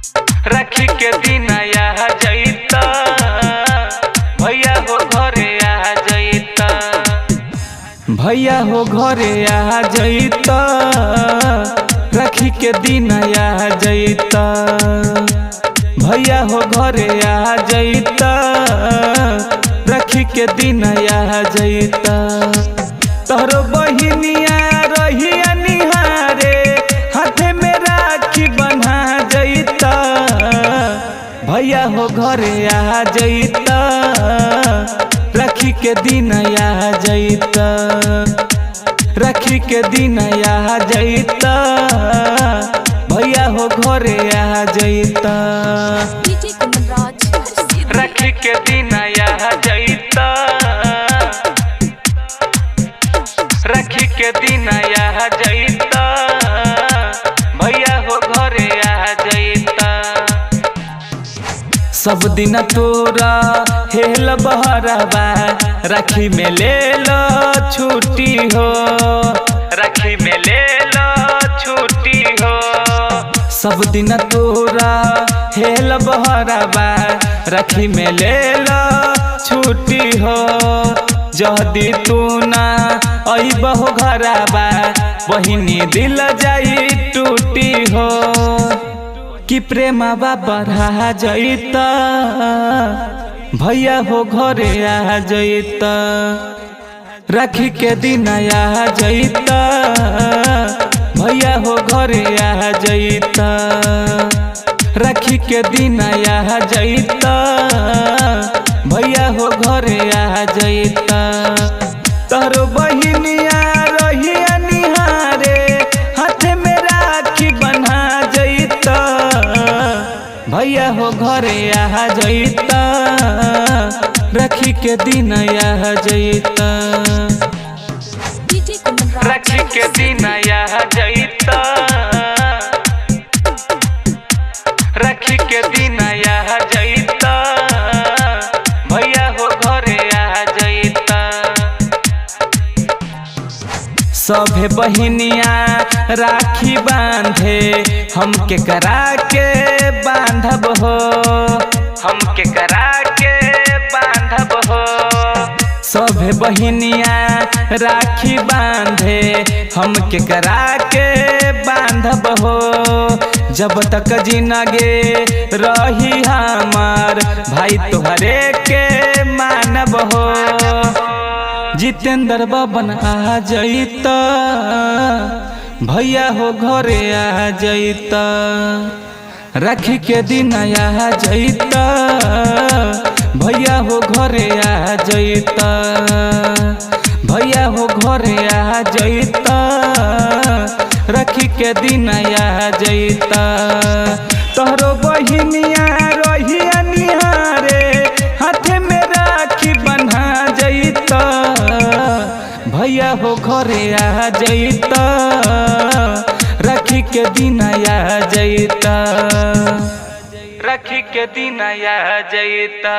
राखी के दिन आ जइता भैया हो घरे आ जइता। भैया हो घरे आ जइता राखी के दिन आ जइता। भैया हो घरे आ जइता राखी के दिन आ जइता। तोहरो बहिनिया रहिया निहारे हाथे में राखी बन्हा जइता। भैया हो घरे आ जइता राखी के दिन आ जइता। राखी के दिन आ जइता भैया हो घरे आ जइता। राखी के दिन आ जइता। राखी के दिन आ जइता भैया हो घरे आ जइता। सब दिन तोरा हेल बहरबा राखी में ले लो छुट्टी हो। राखी में ले लो छुट्टी हो। सब दिन तोरा हेल बहरबा राखी में ले लो छुट्टी हो। जदी तू ना अइबहो घरबा बहिनी दिल जाई टूटी हो। कि प्रेमवा बढ़ा जइता भैया हो घरे आ जइता। राखी के दिन आ जइता भैया हो घरे आ जइता। राखी के दिन आ जइता भैया हो घरे आ जइता। तोहरो बहिनिया रहिया निहारे हाथे में राखी बन्हा जइता। भैया हो घरे आ जइता राखी के दिन आ जइता। राखी के दिन आ जइता। राखी के दिन आ जइता भैया हो घरे आ जइता। सभे बहिनिया राखी बांधे हमके करा के बांधब हो। हमके करा के बांधब हो। सभे बहिनिया राखी बांधे हमके करा के बांधब हो। जब तक जिंदगी रही हमार भाई तोहरे के मानब हो। जितेंद्र बबन आ जइता भैया हो घरे आ जइता। राखी के दिन आ जइता भैया हो घरे आ जइता। भैया हो घरे आ जइता राखी के दिन आ जइता। तोहरो बहिनिया रहिया निहारे हाथे में राखी बन्हा जइता। भैया हो घरे आ जइता राखी के दिन आ जइता। राखी के दिन आ जइता।